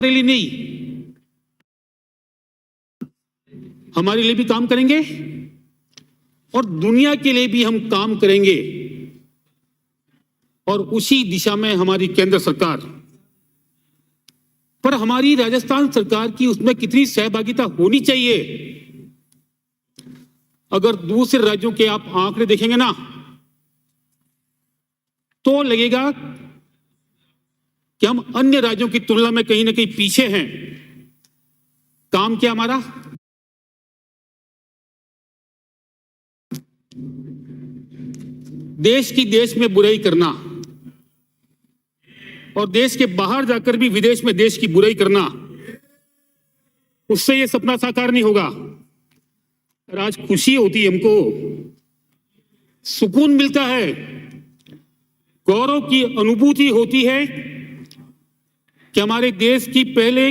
लिए नहीं, हमारे लिए भी काम करेंगे और दुनिया के लिए भी हम काम करेंगे। और उसी दिशा में हमारी केंद्र सरकार, पर हमारी राजस्थान सरकार की उसमें कितनी सहभागिता होनी चाहिए? अगर दूसरे राज्यों के आप आंकड़े देखेंगे ना, तो लगेगा कि हम अन्य राज्यों की तुलना में कहीं ना कहीं पीछे हैं। काम क्या हमारा? देश की देश में बुराई करना और देश के बाहर जाकर भी विदेश में देश की बुराई करना, उससे ये सपना साकार नहीं होगा। और आज खुशी होती है, हमको सुकून मिलता है, गौरव की अनुभूति होती है कि हमारे देश की पहले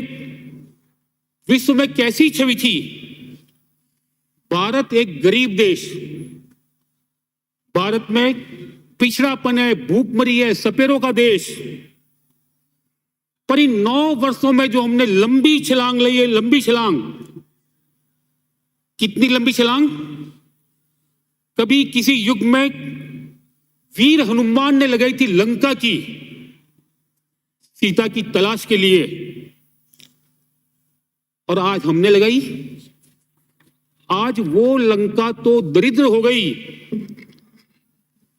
विश्व में कैसी छवि थी। भारत एक गरीब देश, भारत में पिछड़ापन है, भूखमरी है, सपेरों का देश। पर इन 9 वर्षों में जो हमने लंबी छलांग ली है, लंबी छलांग, कितनी लंबी छलांग? कभी किसी युग में वीर हनुमान ने लगाई थी लंका की, सीता की तलाश के लिए, और आज हमने लगाई। आज वो लंका तो दरिद्र हो गई,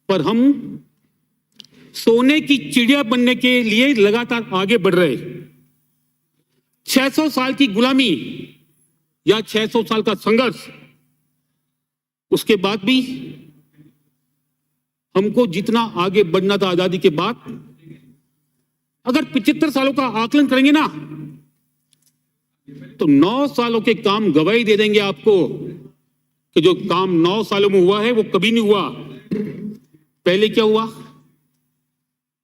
पर हम सोने की चिड़िया बनने के लिए लगातार आगे बढ़ रहे। 600 साल की गुलामी या 600 साल का संघर्ष, उसके बाद भी हमको जितना आगे बढ़ना था आजादी के बाद, अगर 75 सालों का आकलन करेंगे ना, तो 9 सालों के काम गवाही दे देंगे आपको कि जो काम 9 सालों में हुआ है वो कभी नहीं हुआ। पहले क्या हुआ?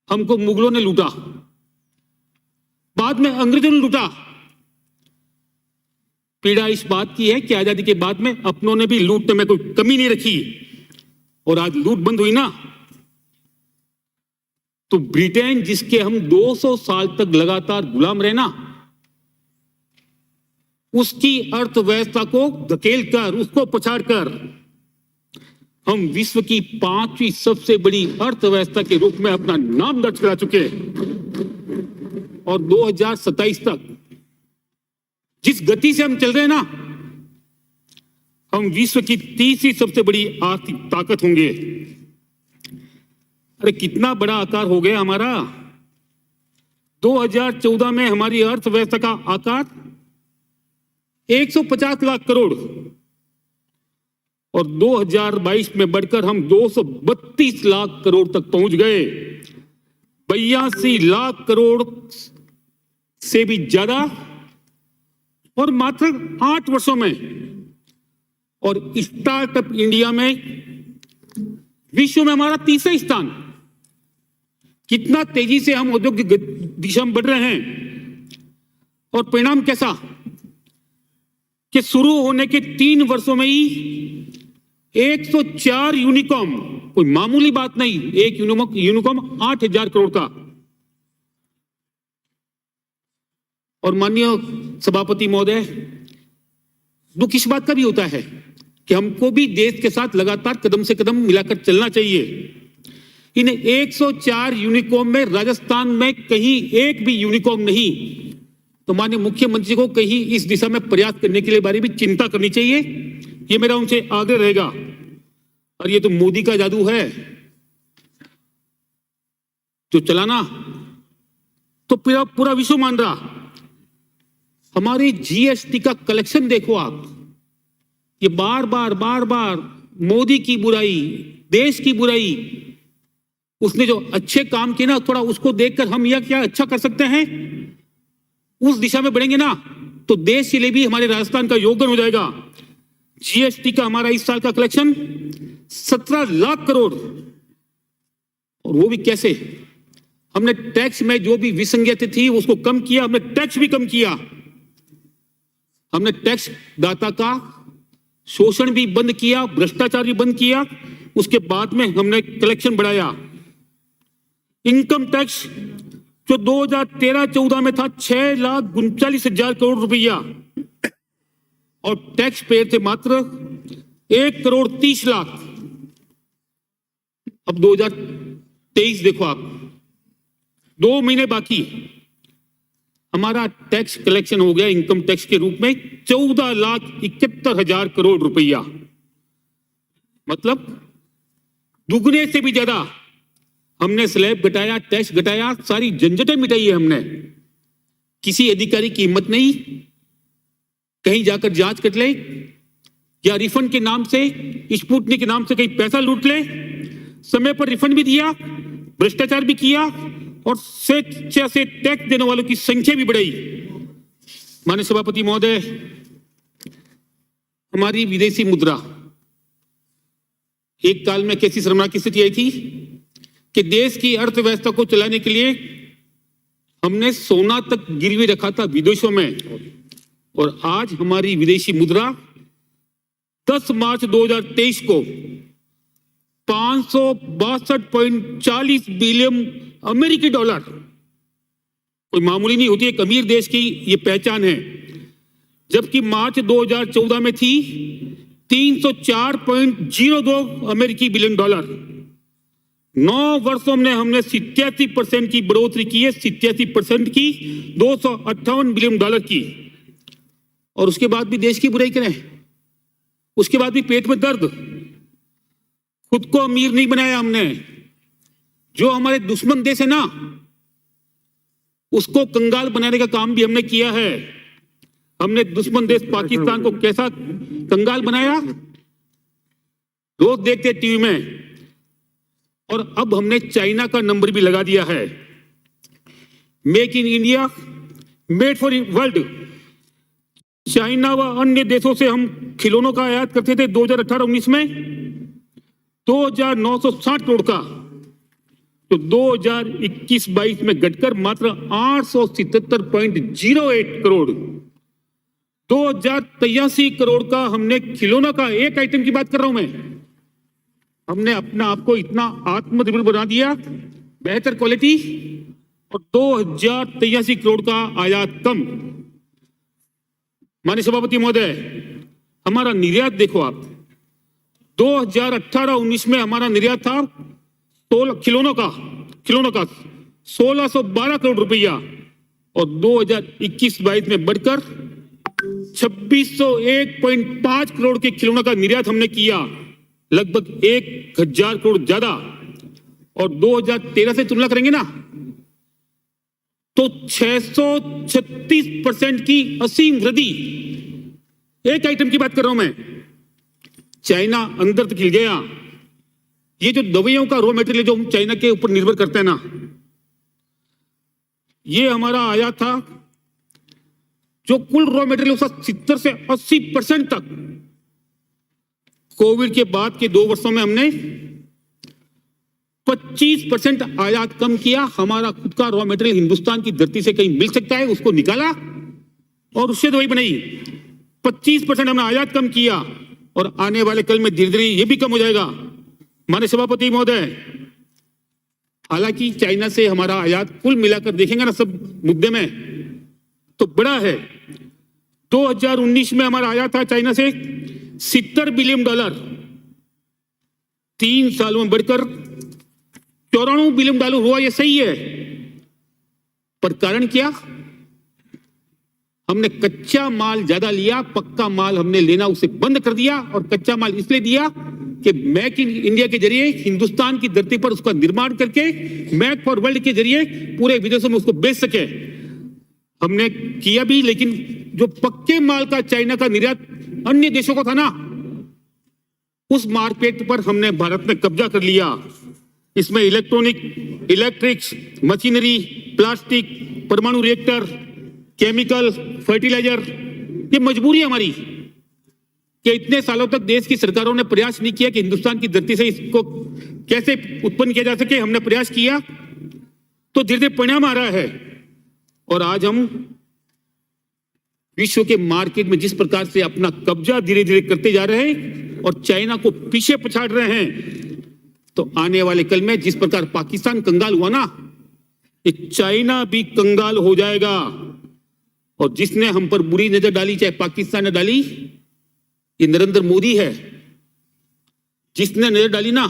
हमको मुगलों ने लूटा, बाद में अंग्रेजों ने लूटा। पीड़ा इस बात की है कि आजादी के बाद में अपनों ने भी लूटने में कोई कमी नहीं रखी, और आज लूट बंद हुई ना, तो ब्रिटेन जिसके हम 200 साल तक लगातार गुलाम रहे ना, उसकी अर्थव्यवस्था को धकेलकर, उसको पछाड़कर हम विश्व की 5वीं सबसे बड़ी अर्थव्यवस्था के रूप में अपना नाम दर्ज करा चुके हैं। और 2027 तक जिस गति से हम चल रहे हैं ना, हम विश्व की 3री सबसे बड़ी आर्थिक ताकत होंगे। अरे कितना बड़ा आकार हो गया हमारा। 2014 में हमारी अर्थव्यवस्था का आकार 150 लाख करोड़, और 2022 में बढ़कर हम 232 लाख करोड़ तक पहुंच गए। 82 लाख करोड़ से भी ज्यादा, और मात्र 8 वर्षों में। और स्टार्टअप इंडिया में विश्व में हमारा 3रा स्थान। कितना तेजी से हम औद्योगिक दिशा में बढ़ रहे हैं। और परिणाम कैसा कि शुरू होने के 3 वर्षों में ही 104 यूनिकॉर्न, कोई मामूली बात नहीं, एक यूनिकॉर्न 8000 करोड़ का। और माननीय सभापति महोदय, दुख इस बात का भी होता है कि हमको भी देश के साथ लगातार कदम से कदम मिलाकर चलना चाहिए। इन 104 यूनिकॉर्न में राजस्थान में कहीं एक भी यूनिकॉर्न नहीं, तो माननीय मुख्यमंत्री को कहीं इस दिशा में प्रयास करने के लिए बारे में चिंता करनी चाहिए। ये मेरा उनसे आग्रह रहेगा। और ये तो मोदी का जादू है जो चलाना तो पूरा विश्व मान रहा। हमारी जीएसटी का कलेक्शन देखो आप, ये बार बार मोदी की बुराई, देश की बुराई। उसने जो अच्छे काम किए ना, थोड़ा उसको देखकर हम यह क्या अच्छा कर सकते हैं, उस दिशा में बढ़ेंगे ना, तो देश के लिए भी हमारे राजस्थान का योगदान हो जाएगा। जीएसटी का हमारा इस साल का कलेक्शन 17 लाख करोड़, और वो भी कैसे? हमने टैक्स में जो भी विसंगति थी उसको कम किया, हमने टैक्स भी कम किया, हमने टैक्स दाता का शोषण भी बंद किया, भ्रष्टाचार भी बंद किया। उसके बाद में हमने कलेक्शन बढ़ाया। इनकम टैक्स जो 2013-14 में था 6,39,000 करोड़ रुपया, और टैक्स पेयर थे मात्र 1,30,00,000। अब 2023 देखो आप, 2 महीने बाकी, हमारा टैक्स कलेक्शन हो गया इनकम टैक्स के रूप में 14,71,000 करोड़ रुपया, मतलब दुगने से भी ज्यादा हमने स्लैब घटाया, टैक्स घटाया, सारी झंझटें मिटाई है हमने। किसी अधिकारी की हिम्मत नहीं कहीं जाकर जांच कर ले या रिफंड के नाम से, स्पुतनिक के नाम से कहीं पैसा लूट ले। समय पर रिफंड भी दिया, भ्रष्टाचार भी किया, और स्वेच्छा से टैक्स देने वालों की संख्या भी बढ़ाई। माननीय सभापति महोदय, हमारी विदेशी मुद्रा एक काल में कैसी शर्मनाक स्थिति आई थी कि देश की अर्थव्यवस्था को चलाने के लिए हमने सोना तक गिरवी रखा था विदेशों में, और आज हमारी विदेशी मुद्रा 10 मार्च 2023 को 562.40 बिलियन अमेरिकी डॉलर, कोई मामूली नहीं होती, एक अमीर देश की ये पहचान है। जबकि मार्च 2014 में थी 304.02 अमेरिकी बिलियन डॉलर। 9 वर्षों में हमने 87% की बढ़ोतरी की है, 87% की, 258 बिलियन डॉलर की। और उसके बाद भी देश की बुराई करें, उसके बाद भी पेट में दर्द। खुद को अमीर नहीं बनाया हमने, जो हमारे दुश्मन देश है ना, उसको कंगाल बनाने का काम भी हमने किया है। हमने दुश्मन देश पाकिस्तान को कैसा कंगाल बनाया, रोज देखते टीवी में। और अब हमने चाइना का नंबर भी लगा दिया है। Make in India, made for world. China व अन्य देशों से हम खिलौनों का आयात करते थे 2018-19 में 2,960 करोड़ का, तो 2021-22 में घटकर मात्र 877.08 करोड़। 2,083 करोड़ का हमने खिलौना का, एक आइटम की बात कर रहा हूं मैं, हमने अपना आपको इतना आत्मनिर्भर बना दिया, बेहतर क्वालिटी, और 2,083 करोड़ का आयात कम। माननीय सभापति महोदय, हमारा निर्यात देखो आप, 2018-19 में हमारा निर्यात था खिलौनों का 1,612 करोड़ रुपया, और 2021-22 में बढ़कर 2,601.5 करोड़ के खिलौनों का निर्यात हमने किया, लगभग 1,000 करोड़ ज्यादा। और 2013 से तुलना करेंगे ना, तो 636% की असीम वृद्धि। एक आइटम की बात कर रहा हूं मैं, चाइना अंदर तक हिल गया। ये जो दवाइयों का रॉ मटेरियल जो हम चाइना के ऊपर निर्भर करते हैं ना, ये हमारा आयात था, जो कुल रॉ मटेरियल उसका 70 से 80% तक। कोविड के बाद के 2 वर्षों में हमने 25% आयात कम किया। हमारा खुद का रॉ मटेरियल हिंदुस्तान की धरती से कहीं मिल सकता है, उसको निकाला और उससे दवाई बनाई। 25% हमने आयात कम किया, और आने वाले कल में धीरे धीरे ये भी कम हो जाएगा। माननीय सभापति महोदय, हालांकि चाइना से हमारा आयात कुल मिलाकर देखेंगे ना सब मुद्दे में, तो बड़ा है। 2019 में हमारा आयात था चाइना से 70 बिलियन डॉलर, 3 सालों में बढ़कर 94 बिलियन डॉलर हुआ। ये सही है, पर कारण क्या? हमने कच्चा माल ज्यादा लिया, पक्का माल हमने लेना उसे बंद कर दिया, और कच्चा माल इसलिए दिया कि मेक इन इंडिया के जरिए हिंदुस्तान की धरती पर उसका निर्माण करके मेक फॉर वर्ल्ड के जरिए पूरे विदेशों में उसको बेच सके। हमने किया भी, लेकिन जो पक्के माल का चाइना का निर्यात अन्य देशों को था ना, उस मार्केट पर हमने भारत में कब्जा कर लिया। इसमें इलेक्ट्रिक्स, मशीनरी, प्लास्टिक, परमाणु रिएक्टर, केमिकल, फर्टिलाइजर, ये मजबूरी है हमारी कि इतने सालों तक देश की सरकारों ने प्रयास नहीं किया कि हिंदुस्तान की धरती से इसको कैसे उत्पन्न किया जा सके। हमने प्रयास किया तो धीरे धीरे परिणाम आ रहा है, और आज हम विश्व के मार्केट में जिस प्रकार से अपना कब्जा धीरे धीरे करते जा रहे हैं और चाइना को पीछे पछाड़ रहे हैं, तो आने वाले कल में जिस प्रकार पाकिस्तान कंगाल हुआ ना, कि चाइना भी कंगाल हो जाएगा। और जिसने हम पर बुरी नजर डाली, चाहे पाकिस्तान ने डाली, ये नरेंद्र मोदी है। जिसने नजर डाली ना,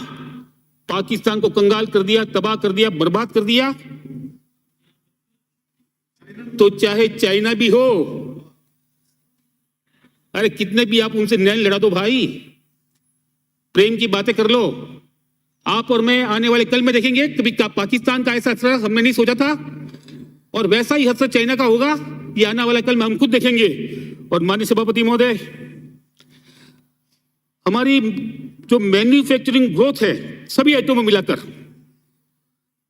पाकिस्तान को कंगाल कर दिया, तबाह कर दिया, बर्बाद कर दिया। तो चाहे चाइना भी हो, अरे कितने भी आप उनसे न्याय लड़ा दो भाई, प्रेम की बातें कर लो। आप और मैं आने वाले कल में देखेंगे कभी पाकिस्तान का ऐसा असर हमने नहीं सोचा था, और वैसा ही असर चाइना का होगा, ये आने वाला कल में हम खुद देखेंगे। और माननीय सभापति महोदय, हमारी जो मैन्युफैक्चरिंग ग्रोथ है सभी आइटमों में मिलाकर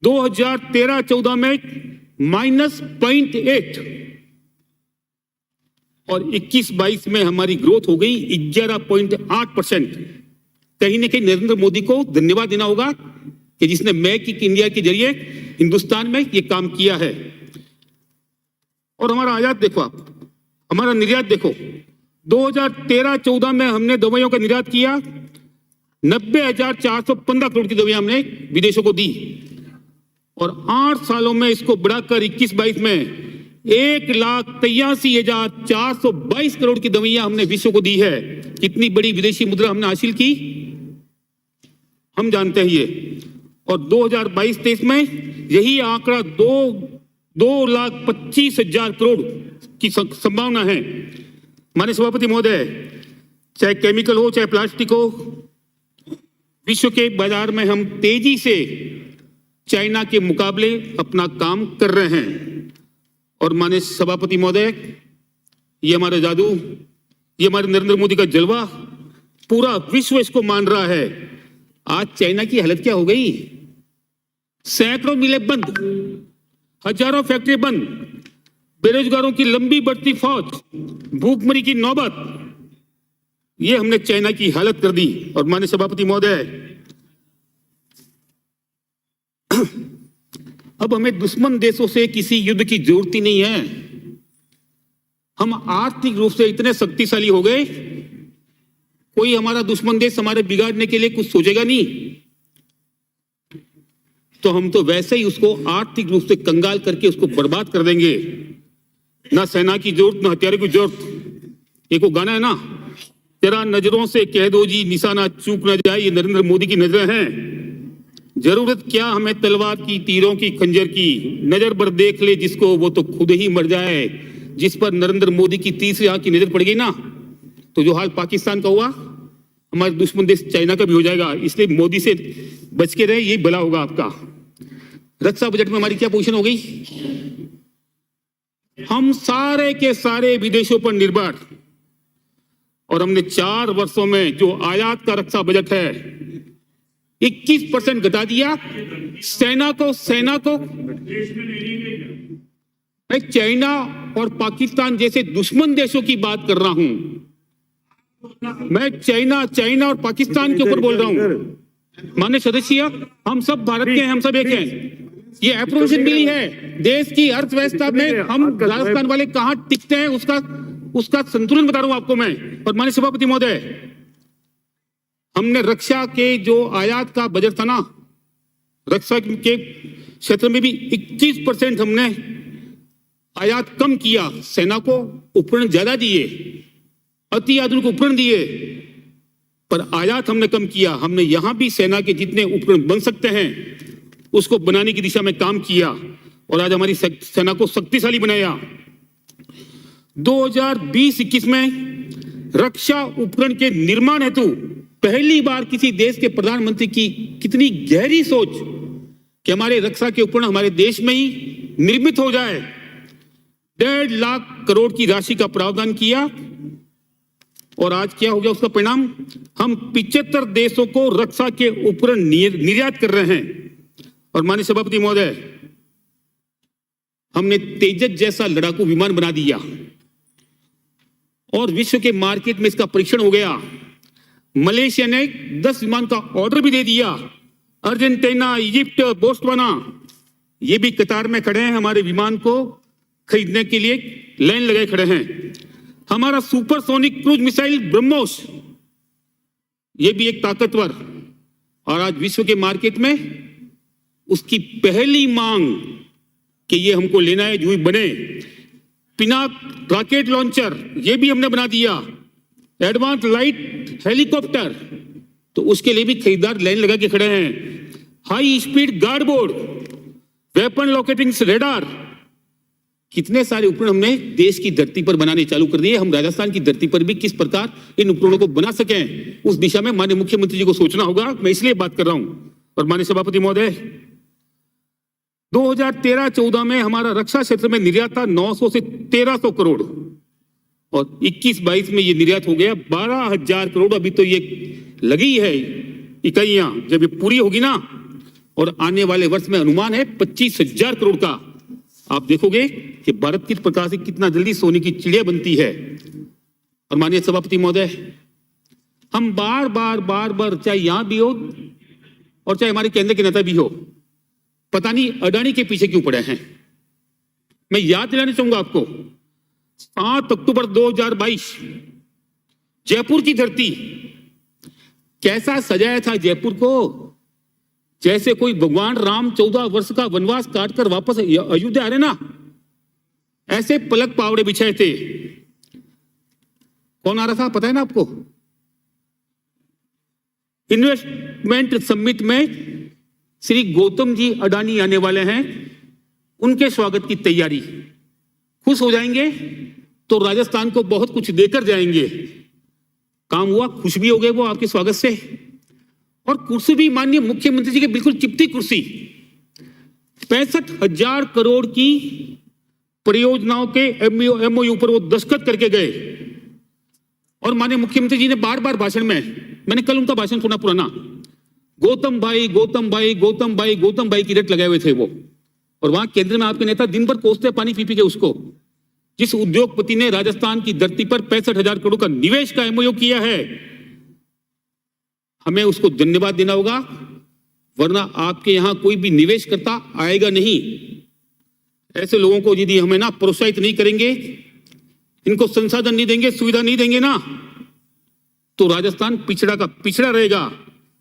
2013-14 में -0.8 और 21-22 में हमारी ग्रोथ हो गई 11.8%। कहीं ना कहीं नरेंद्र मोदी को धन्यवाद देना होगा कि जिसने मेक इन इंडिया के जरिए हिंदुस्तान में ये काम किया है। और हमारा आयात देखो आप, हमारा निर्यात देखो, 2013-14 में हमने दवाइयों का निर्यात किया, 90,415 करोड़ की दवाइयां हमने विदेशों को दी, और 8 सालों में इसको बढ़ाकर 21-22 में 1,83,422 करोड़ की दवाइयां हमने विश्व को दी है। कितनी बड़ी विदेशी मुद्रा हमने हासिल की हम जानते हैं ये। और 2022-23 में यही आंकड़ा 2,25,000 करोड़ की संभावना है। माननीय सभापति महोदय, चाहे केमिकल हो चाहे प्लास्टिक हो, विश्व के बाजार में हम तेजी से चाइना के मुकाबले अपना काम कर रहे हैं। और माननीय सभापति महोदय, ये हमारा जादू, ये हमारे नरेंद्र मोदी का जलवा, पूरा विश्व इसको मान रहा है। आज चाइना की हालत क्या हो गई? सैकड़ों मिलें बंद, हजारों फैक्ट्री बंद, बेरोजगारों की लंबी बढ़ती फौज, भूखमरी की नौबत, ये हमने चाइना की हालत कर दी। और माननीय सभापति महोदय, अब हमें दुश्मन देशों से किसी युद्ध की जरूरत ही नहीं है। हम आर्थिक रूप से इतने शक्तिशाली हो गए, कोई हमारा दुश्मन देश हमारे बिगाड़ने के लिए कुछ सोचेगा नहीं। तो हम तो वैसे ही उसको आर्थिक रूप से कंगाल करके उसको बर्बाद कर देंगे। ना सेना की जरूरत, ना हथियारों की जरूरत। एक वो गाना है ना, जरा नजरों से कह दो जी निशाना चूक न जाए, ये नरेंद्र मोदी की नजरें हैं। जरूरत क्या हमें तलवार की, तीरों की, खंजर की, नजर भर देख ले जिसको वो तो खुद ही मर जाए। जिस पर नरेंद्र मोदी की तीसरी आंख की नजर पड़ गई ना, तो जो हाल पाकिस्तान का हुआ, हमारे दुश्मन देश चाइना का भी हो जाएगा। इसलिए मोदी से बच के रहे, यही भला होगा आपका। रक्षा बजट में हमारी क्या पोजीशन हो गई? हम सारे के सारे विदेशों पर निर्भर, और हमने 4 वर्षों में जो आयात का रक्षा बजट है 21% घटा दिया। सेना को मैं चाइना और पाकिस्तान जैसे दुश्मन देशों की बात कर रहा हूं। मैं चाइना और पाकिस्तान के ऊपर बोल रहा हूं। माननीय सदस्य, हम सब भारत के हैं, हम सब एक हैं। ये अप्रोवेशन मिली है। देश की अर्थव्यवस्था में हम राजस्थान वाले कहां टिकते हैं, उसका संतुलन बता रहा हूं आपको मैं। और माननीय सभापति महोदय, हमने रक्षा के जो आयात का बजट था ना, रक्षा के क्षेत्र में भी 21% हमने आयात कम किया। सेना को उपकरण ज्यादा दिए, अति आधुनिक उपकरण दिए, पर आयात हमने कम किया। हमने यहां भी सेना के जितने उपकरण बन सकते हैं उसको बनाने की दिशा में काम किया, और आज हमारी सेना को शक्तिशाली बनाया। 2020-21 में रक्षा उपकरण के निर्माण हेतु पहली बार किसी देश के प्रधानमंत्री की कितनी गहरी सोच कि हमारे रक्षा के उपकरण हमारे देश में ही निर्मित हो जाए। 1.5 लाख करोड़ की राशि का प्रावधान किया, और आज क्या हो गया उसका परिणाम? हम 75 देशों को रक्षा के उपकरण निर्यात कर रहे हैं। और माननीय सभापति महोदय, हमने तेजस जैसा लड़ाकू विमान बना दिया, और विश्व के मार्केट में इसका परीक्षण हो गया। मलेशिया ने 10 विमान का ऑर्डर भी दे दिया। अर्जेंटीना, इजिप्ट, बोस्टवाना, ये भी कतार में खड़े हैं हमारे विमान को खरीदने के लिए, लाइन लगाए खड़े हैं। हमारा सुपरसोनिक क्रूज मिसाइल ब्रह्मोस, ये भी एक ताकतवर, और आज विश्व के मार्केट में उसकी पहली मांग कि ये हमको लेना है, जो भी बने। पिनाक रॉकेट लॉन्चर ये भी हमने बना दिया। एडवांस लाइट हेलीकॉप्टर, तो उसके लिए भी खरीदार लाइन लगा के खड़े हैं। High speed guard board, weapon locating radar, कितने सारे उपकरण हमने देश की धरती पर बनाने चालू कर दिए। हम राजस्थान की धरती पर भी किस प्रकार इन उपकरणों को बना सकें, उस दिशा में माननीय मुख्यमंत्री जी को सोचना होगा। मैं इसलिए बात कर रहा हूं। और माननीय सभापति महोदय, 2013-14 में हमारा रक्षा क्षेत्र में निर्यात था 900 से 1300 करोड़, और 21-22 में ये निर्यात हो गया 12,000 करोड़। अभी तो ये लगी है इकाइयां, जब ये पूरी होगी ना, और आने वाले वर्ष में अनुमान है 25,000 करोड़ का, आप देखोगे कि भारत किस प्रकार से कितना जल्दी सोने की चिड़िया बनती है। और माननीय सभापति महोदय, हम बार बार चाहे यहां भी हो और चाहे हमारे केंद्र के नेता भी हो, पता नहीं अडानी के पीछे क्यों पड़े हैं। मैं याद दिलाना चाहूंगा आपको, 7 अक्टूबर 2022 जयपुर की धरती, कैसा सजाया था जयपुर को, जैसे कोई भगवान राम 14 वर्ष का वनवास काटकर वापस अयोध्या आ रहे ना, ऐसे पलक पावड़े बिछाए थे। कौन आ रहा था पता है ना आपको? इन्वेस्टमेंट समिट में श्री गौतम जी अडानी आने वाले हैं, उनके स्वागत की तैयारी। खुश हो जाएंगे तो राजस्थान को बहुत कुछ देकर जाएंगे। काम हुआ, खुश भी हो गए वो आपके स्वागत से। और कुर्सी भी माननीय मुख्यमंत्री जी के बिल्कुल चिपटी कुर्सी, 65,000 करोड़ की परियोजनाओं के एमओयू पर वो दस्तखत करके गए। और माननीय मुख्यमंत्री जी ने बार बार भाषण में, मैंने कल उनका भाषण सुना पुराना, गौतम भाई गौतम भाई गौतम भाई गौतम भाई की रट लगाए हुए थे वो। और वहां केंद्र में आपके नेता दिन भर कोसते पानी पी के उसको। जिस उद्योगपति ने राजस्थान की धरती पर 65,000 करोड़ का निवेश का एमओयू किया है, हमें उसको धन्यवाद देना होगा, वरना आपके यहां कोई भी निवेश करता आएगा नहीं। ऐसे लोगों को यदि हमें ना प्रोत्साहित नहीं करेंगे, इनको संसाधन नहीं देंगे, सुविधा नहीं देंगे ना, तो राजस्थान पिछड़ा का पिछड़ा रहेगा।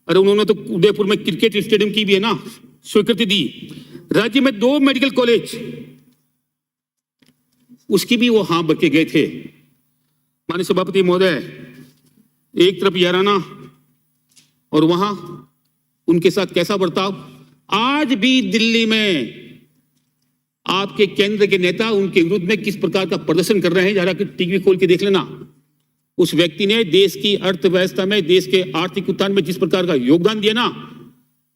अरे उन्होंने तो उदयपुर में क्रिकेट स्टेडियम की भी है ना स्वीकृति दी। राज्य में 2 मेडिकल कॉलेज, उसकी भी वो हां भर के गए थे। माननीय सभापति महोदय, एक तरफ याराना और वहां उनके साथ कैसा बर्ताव। आज भी दिल्ली में आपके केंद्र के नेता उनके विरुद्ध में किस प्रकार का प्रदर्शन कर रहे हैं, जरा टीवी खोल के देख लेना। उस व्यक्ति ने देश की अर्थव्यवस्था में, देश के आर्थिक उत्थान में जिस प्रकार का योगदान दिया ना,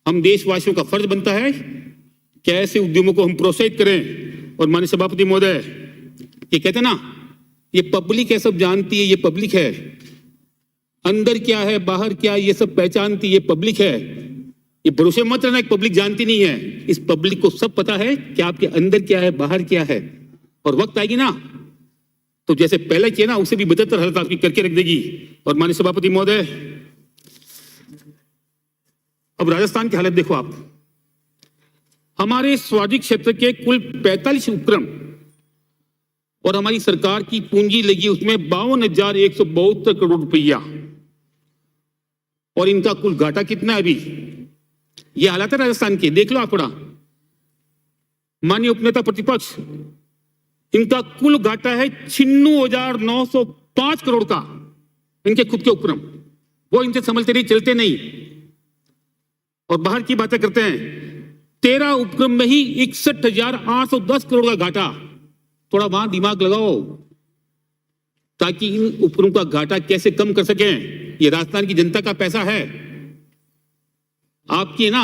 हम देशवासियों का फर्ज बनता है कि ऐसे उद्यमों को हम प्रोत्साहित करें। और माननीय सभापति महोदय, ये कहते हैं ना, ये पब्लिक है, सब जानती है, ये पब्लिक है, अंदर क्या है बाहर क्या है ये सब पहचानती ये पब्लिक है। ये भरोसे मत रहना, पब्लिक जानती नहीं है। इस पब्लिक को सब पता है कि आपके अंदर क्या है बाहर क्या है। और वक्त आएगी ना, तो जैसे पहले किया ना, उससे भी बेहतर हालत आपकी करके रख देगी। और माननीय सभापति महोदय, अब राजस्थान की हालत देखो आप। हमारे स्वादिक क्षेत्र के कुल 45 उपक्रम और हमारी सरकार की पूंजी लगी उसमें 52,172 करोड़ रुपया, और इनका कुल घाटा कितना है अभी, ये हालात है राजस्थान के, देख लो आंकड़ा। माननीय उपनेता प्रतिपक्ष, इनका कुल घाटा है 96,905 करोड़ का, इनके खुद के उपक्रम, वो इनसे समझते नहीं, चलते नहीं। और बाहर की बातें करते हैं, 13 उपक्रम में ही 61,810 करोड़ का घाटा। थोड़ा वहां दिमाग लगाओ ताकि इन उपक्रमों का घाटा कैसे कम कर सकें। ये राजस्थान की जनता का पैसा है, आपकी ना,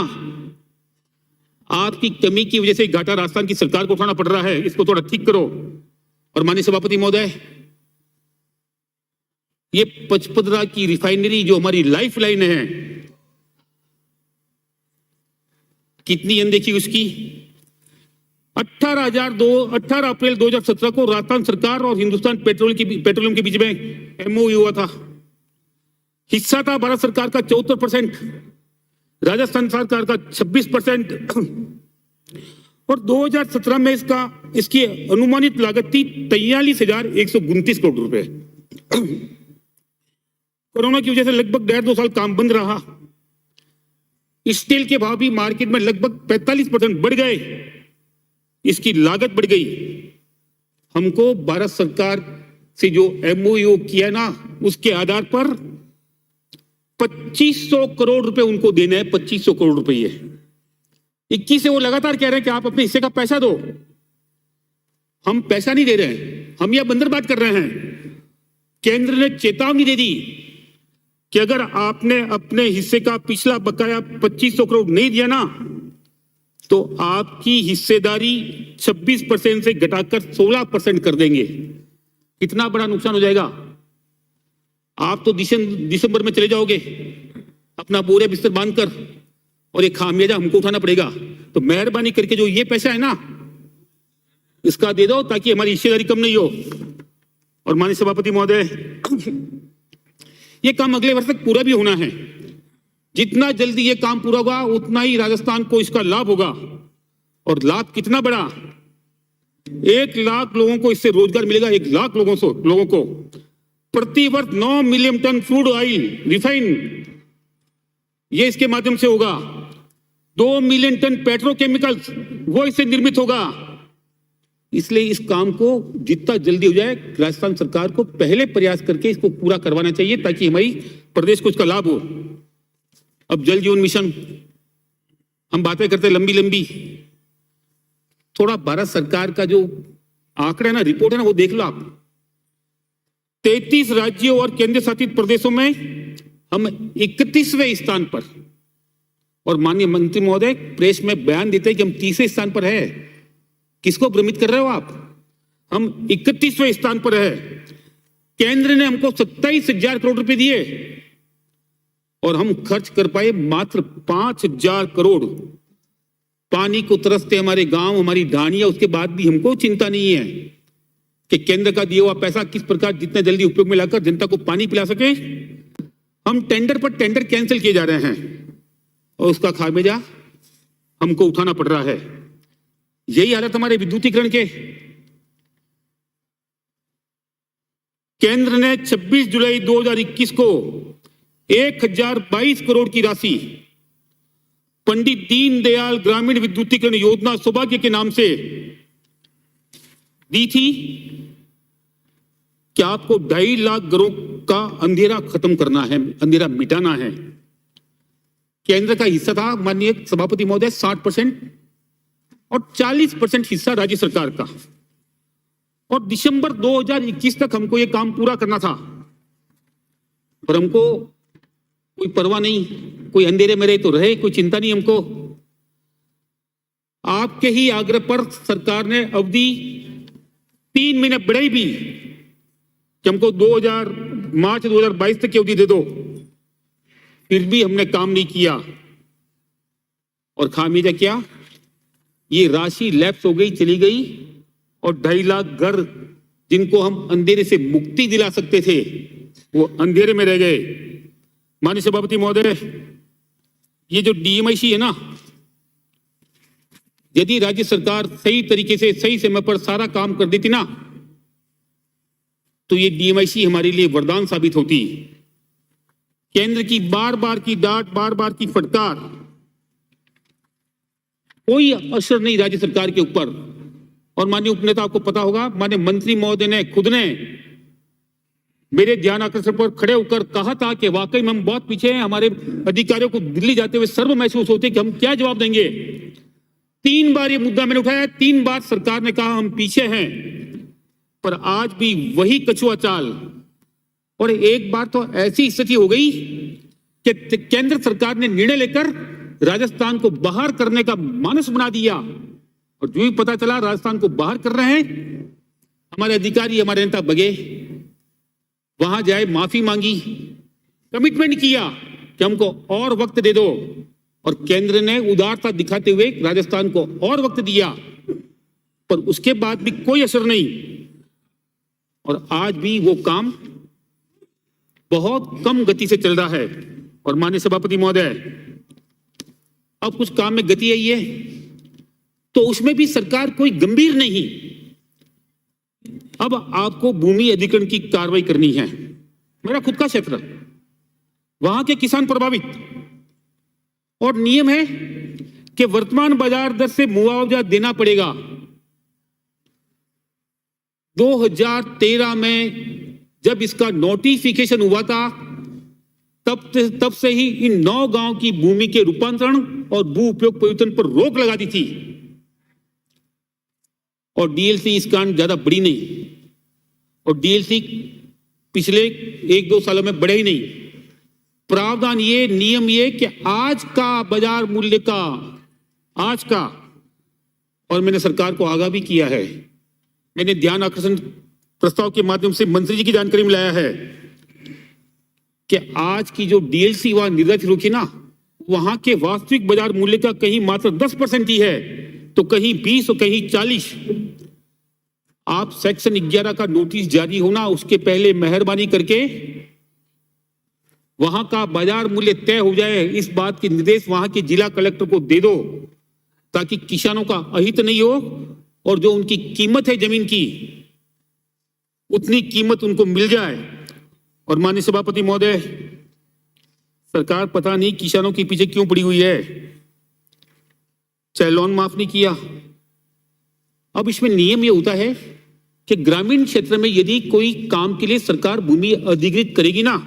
आपकी कमी की वजह से घाटा राजस्थान की सरकार को उठाना पड़ रहा है, इसको थोड़ा ठीक करो। और माननीय सभापति महोदय, ये पचपदरा की रिफाइनरी जो हमारी लाइफ लाइन है, कितनी अनदेखी उसकी। 18 अप्रैल 2017 को राजस्थान सरकार और हिंदुस्तान पेट्रोलियम के बीच में एमओयू हुआ था। हिस्सा था भारत सरकार का 74%, राजस्थान सरकार का 26%, और 2017 में इसकी अनुमानित लागत थी 43,129 करोड़ रुपए। कोरोना की वजह से लगभग 1.5-2 साल काम बंद रहा। स्टील के भाव भी मार्केट में लगभग 45% बढ़ गए। इसकी लागत बढ़ गई। हमको भारत सरकार से जो MOU किया ना, उसके आधार पर 2500 करोड़ रुपए उनको देने हैं। 2500 करोड़ रुपए 21 से वो लगातार कह रहे हैं कि आप अपने हिस्से का पैसा दो। हम पैसा नहीं दे रहे हैं, हम यह बंदरबात कर रहे हैं। केंद्र ने चेतावनी दे दी कि अगर आपने अपने हिस्से का पिछला बकाया 2500 करोड़ नहीं दिया ना, तो आपकी हिस्सेदारी 26% से घटाकर 16% कर देंगे। कितना बड़ा नुकसान हो जाएगा। आप तो दिसंबर में चले जाओगे अपना बोरे बिस्तर बांधकर, और ये खामियाजा हमको उठाना पड़ेगा। तो मेहरबानी करके जो ये पैसा है ना, इसका दे दो ताकि हमारी हिस्सेदारी कम नहीं हो। और माननीय सभापति महोदय, ये काम अगले वर्ष तक पूरा भी होना है। जितना जल्दी ये काम पूरा होगा उतना ही राजस्थान को इसका लाभ होगा। और लाभ कितना बड़ा, 1 लाख लोगों को इससे रोजगार मिलेगा। 1 लाख लोगों को प्रति वर्ष 9 million tonne crude oil refine ये इसके माध्यम से होगा। 2 मिलियन टन पेट्रोकेमिकल्स वो इससे निर्मित होगा। इसलिए इस काम को जितना जल्दी हो जाए राजस्थान सरकार को पहले प्रयास करके इसको पूरा करवाना चाहिए, ताकि हमारी प्रदेश को इसका लाभ हो। अब जल जीवन मिशन हम बातें करते लंबी लंबी, थोड़ा भारत सरकार का जो आंकड़ा है ना, रिपोर्ट है ना, वो देख लो आप। 33 राज्यों और केंद्र शासित प्रदेशों में हम 31वें स्थान पर, और माननीय मंत्री महोदय प्रेस में बयान देते हैं कि हम 30वें स्थान पर है। किसको भ्रमित कर रहे हो आप? हम 31वें स्थान पर है। केंद्र ने हमको 27,000 करोड़ रुपए दिए और हम खर्च कर पाए मात्र 5,000 करोड़। पानी को तरसते हमारे गांव, हमारी ढानियां, उसके बाद भी हमको चिंता नहीं है कि केंद्र का दिया हुआ पैसा किस प्रकार जितना जल्दी उपयोग में लाकर जनता को पानी पिला सके। हम टेंडर पर टेंडर कैंसिल किए जा रहे हैं और उसका खामियाजा हमको उठाना पड़ रहा है। यही हालत हमारे विद्युतीकरण के। केंद्र ने 26 जुलाई 2021 को 1022 करोड़ की राशि पंडित दीनदयाल ग्रामीण विद्युतीकरण योजना सौभाग्य के नाम से दी थी कि आपको 2.5 लाख घरों का अंधेरा खत्म करना है, अंधेरा मिटाना है। केंद्र का हिस्सा था माननीय सभापति महोदय 60% और 40% हिस्सा राज्य सरकार का। और दिसंबर 2021 तक हमको ये काम पूरा करना था, पर हमको कोई परवाह नहीं, कोई अंधेरे में रहे तो रहे, कोई चिंता नहीं हमको। आपके ही आग्रह पर सरकार ने अवधि 3 महीने बढ़ाई भी कि हमको मार्च 2022 तक की अवधि दे दो, फिर भी हमने काम नहीं किया। और खामियाजा क्या, ये राशि लैप्स हो गई, चली गई, और 2.5 लाख घर जिनको हम अंधेरे से मुक्ति दिला सकते थे वो अंधेरे में रह गए। माननीय सभापति महोदय, ये जो DMIC है ना, यदि राज्य सरकार सही तरीके से सही समय पर सारा काम कर देती ना, तो ये DMIC हमारे लिए वरदान साबित होती। केंद्र की बार बार की डांट, बार बार की फटकार, कोई असर नहीं राज्य सरकार के ऊपर। और माननीय उपनेता, आपको पता होगा, माननीय मंत्री महोदय ने खुद ने मेरे ध्यान आकर्षण पर खड़े होकर कहा था कि वाकई में हम बहुत पीछे हैं। हमारे अधिकारियों को दिल्ली जाते हुए सर्व महसूस होते कि हम क्या जवाब देंगे। 3 बार ये मुद्दा मैंने उठाया, 3 बार सरकार ने कहा हम पीछे हैं, पर आज भी वही कछुआ चाल। और एक बार तो ऐसी स्थिति हो गई कि केंद्र सरकार ने निर्णय लेकर राजस्थान को बाहर करने का मानस बना दिया, और जो ही पता चला राजस्थान को बाहर कर रहे हैं, हमारे अधिकारी, हमारे नेता भगे, वहां जाए, माफी मांगी, कमिटमेंट किया कि हमको और वक्त दे दो, और केंद्र ने उदारता दिखाते हुए राजस्थान को और वक्त दिया, पर उसके बाद भी कोई असर नहीं। और आज भी वो काम बहुत कम गति से चल रहा है। और माननीय सभापति महोदय, अब कुछ काम में गति आई है तो उसमें भी सरकार कोई गंभीर नहीं। अब आपको भूमि अधिग्रहण की कार्रवाई करनी है। मेरा खुद का क्षेत्र, वहां के किसान प्रभावित, और नियम है कि वर्तमान बाजार दर से मुआवजा देना पड़ेगा। 2013 में जब इसका नोटिफिकेशन हुआ था तब से ही इन 9 गांव की भूमि के रूपांतरण और भू उपयोग परिवर्तन पर रोक लगा दी थी। और डीएलसी इस कारण ज्यादा बढ़ी नहीं, और डीएलसी पिछले 1-2 सालों में बढ़े ही नहीं। प्रावधान ये, नियम ये कि आज का बाजार मूल्य का, आज का, और मैंने सरकार को आगाह भी किया है, मैंने ध्यान आकर्षण प्रस्ताव के माध्यम से मंत्री जी की जानकारी में लाया है कि आज की जो डीएलसी वहां निर्धारित होगी ना, वहां के वास्तविक बाजार मूल्य का कहीं मात्र 10% ही है, तो कहीं 20 और कहीं 40। आप सेक्शन 11 का नोटिस जारी होना उसके पहले मेहरबानी करके वहां का बाजार मूल्य तय हो जाए, इस बात के निर्देश वहां के जिला कलेक्टर को दे दो, ताकि किसानों का अहित नहीं हो और जो उनकी कीमत है जमीन की उतनी कीमत उनको मिल जाए। और माननीय सभापति महोदय, सरकार पता नहीं किसानों के पीछे क्यों पड़ी हुई है, चाहे लोन माफ नहीं किया। अब इसमें नियम ये होता है कि ग्रामीण क्षेत्र में यदि कोई काम के लिए सरकार भूमि अधिग्रहित करेगी ना,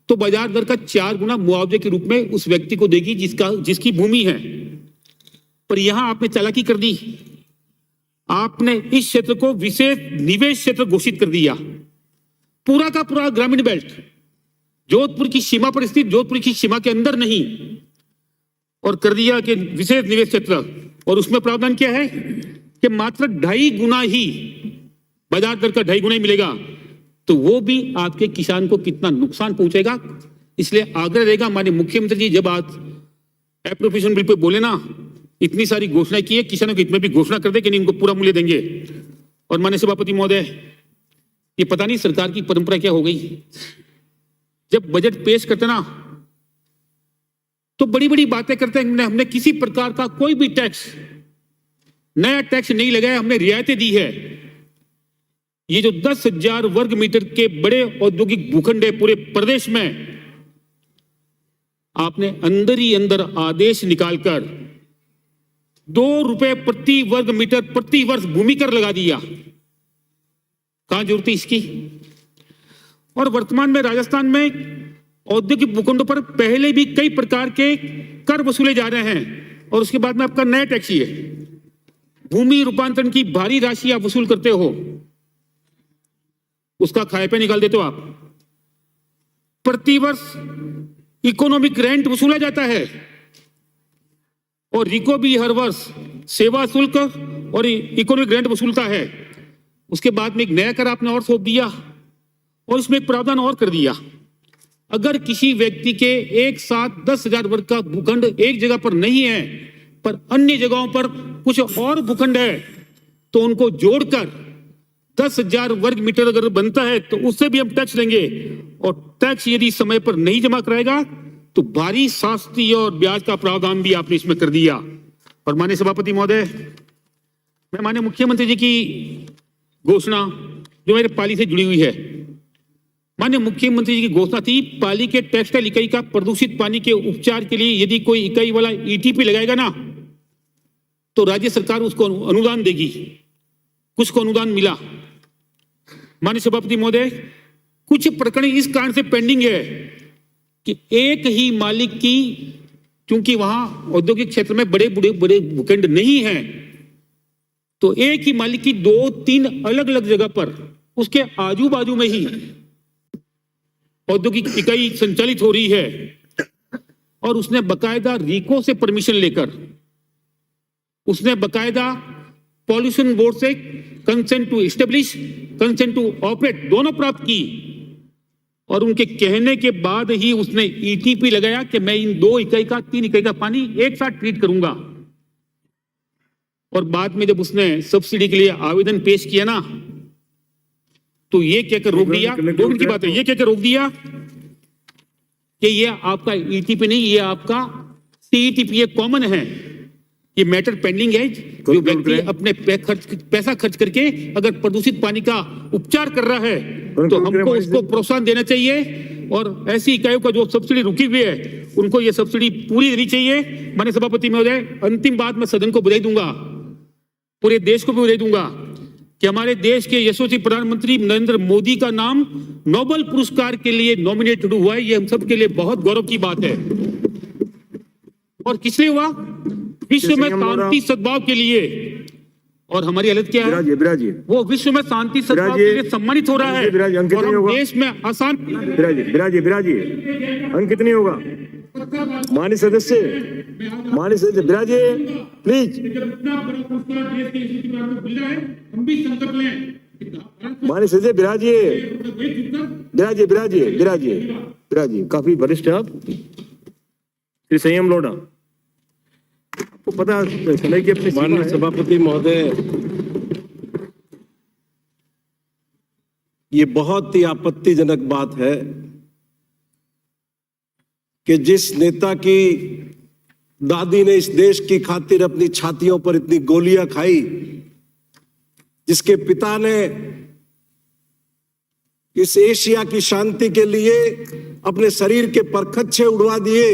तो बाजार दर का 4 गुना मुआवजे के रूप में उस व्यक्ति को देगी जिसकी भूमि है। पर यहां आपने चालाकी कर दी, आपने इस क्षेत्र को विशेष निवेश क्षेत्र घोषित कर दिया। पूरा का पूरा ग्रामीण बेल्ट जोधपुर की सीमा पर स्थित, जोधपुर की सीमा के अंदर नहीं, और कर दिया कि विशेष निवेश क्षेत्र। और उसमें प्रावधान क्या है कि मात्र 2.5 गुना ही बाजार दर का 2.5 गुना ही मिलेगा। तो वो भी आपके किसान को कितना नुकसान पहुंचेगा। इसलिए आग्रह रहेगा, माननीय मुख्यमंत्री जी जब आज एप्रोप्रिएशन बिल पे बोले ना, इतनी सारी घोषणा की है, किसानों के हित में भी घोषणा कर दे कि नहीं इनको पूरा मूल्य देंगे। और माननीय सभापति महोदय, ये पता नहीं सरकार की परंपरा क्या हो गई, जब बजट पेश करते ना तो बड़ी बड़ी बातें करते हैं, हमने किसी प्रकार का कोई भी टैक्स, नया टैक्स नहीं लगाया, हमने रियायतें दी है। ये जो 10,000 वर्ग मीटर के बड़े औद्योगिक भूखंड है पूरे प्रदेश में, आपने अंदर ही अंदर आदेश निकालकर 2 रुपए प्रति वर्ग मीटर प्रति वर्ष भूमि कर लगा दिया। कहां जरूरत है इसकी। और वर्तमान में राजस्थान में औद्योगिक भूखंडों पर पहले भी कई प्रकार के कर वसूले जा रहे हैं, और उसके बाद में आपका नया टैक्स ही है। भूमि रूपांतरण की भारी राशि आप वसूल करते हो, उसका खाए पे निकाल देते हो आप। प्रतिवर्ष इकोनॉमिक रेंट वसूला जाता है, और रिको भी हर वर्ष सेवा शुल्क और इकोनॉमिक रेंट वसूलता है। उसके बाद में एक नया कर आपने और सौंप दिया, और इसमें एक प्रावधान और कर दिया, अगर किसी व्यक्ति के एक साथ 10,000 वर्ग का भूखंड एक जगह पर नहीं है, पर अन्य जगहों पर कुछ और भूखंड है, तो उनको जोड़कर 10,000 वर्ग मीटर अगर बनता है तो उससे भी हम टैक्स लेंगे। और टैक्स यदि समय पर नहीं जमा कराएगा तो भारी शास्ति और ब्याज का प्रावधान भी आपने इसमें कर दिया। और माननीय सभापति महोदय, मैं माननीय मुख्यमंत्री जी की घोषणा जो मेरे पाली से जुड़ी हुई है, माननीय मुख्यमंत्री जी की घोषणा थी, पाली के टेक्सटाइल इकाई का प्रदूषित पानी के उपचार के लिए यदि कोई इकाई वाला ईटीपी लगाएगा ना, तो राज्य सरकार उसको अनुदान देगी। कुछ को अनुदान मिला। माननीय सभापति महोदय, कुछ प्रकरण इस कारण से पेंडिंग है कि एक ही मालिक की, क्योंकि वहां औद्योगिक क्षेत्र में बड़े भूखंड नहीं है, तो एक ही मालिक की 2-3 अलग अलग जगह पर उसके आजू बाजू में ही औद्योगिक इकाई संचालित हो रही है, और उसने बकायदा रिको से परमिशन लेकर, उसने बकायदा पॉल्यूशन बोर्ड से consent to establish, consent to operate दोनों प्राप्त की, और उनके कहने के बाद ही उसने ईटीपी लगाया कि मैं इन 2 इकाई का 3 इकाई का पानी एक साथ ट्रीट करूंगा। और बाद में जब उसने सब्सिडी के लिए आवेदन पेश किया ना, तो ये कहकर रोक दिया, 2 मिनट की बात है, ये कहकर रोक दिया कि ये आपका ईटीपी नहीं, ये आपका सीईटीपी, ये कॉमन है, ये मैटर पेंडिंग है। जो व्यक्ति अपने पैसा खर्च करके अगर प्रदूषित पानी का उपचार कर रहा है, तो हमको उसको प्रोत्साहन देना चाहिए, और ऐसी इकाइयों का जो सब्सिडी रुकी हुई है उनको ये सब्सिडी पूरी देनी चाहिए। माननीय सभापति महोदय, अंतिम बात मैं सदन को बधाई दूंगा, पूरे देश को भी बधाई दूंगा कि हमारे देश के यशस्वी प्रधानमंत्री नरेंद्र मोदी का नाम नोबेल पुरस्कार के लिए नॉमिनेटेड हुआ है, ये हम सब के लिए बहुत गौरव की बात है। और किसने हुआ? विश्व में शांति सद्भाव के लिए। और हमारी हालत क्या है? बिराजी वो विश्व में शांति सद्भाव के लिए सम्मानित हो रहा है और हम देश में आसान। बिराजी अंक कितनी होगा? माननीय सदस्य बिराजी प्लीज। माननीय सदस्य बिराजी काफी वरिष्ठ है आप। श्री संयम लोढ़ा, आपको पता समय की अपनी माननीय सभापति महोदय, ये बहुत ही आपत्तिजनक बात है कि जिस नेता की दादी ने इस देश की खातिर अपनी छातियों पर इतनी गोलियां खाई, जिसके पिता ने इस एशिया की शांति के लिए अपने शरीर के परखच्चे उड़वा दिए,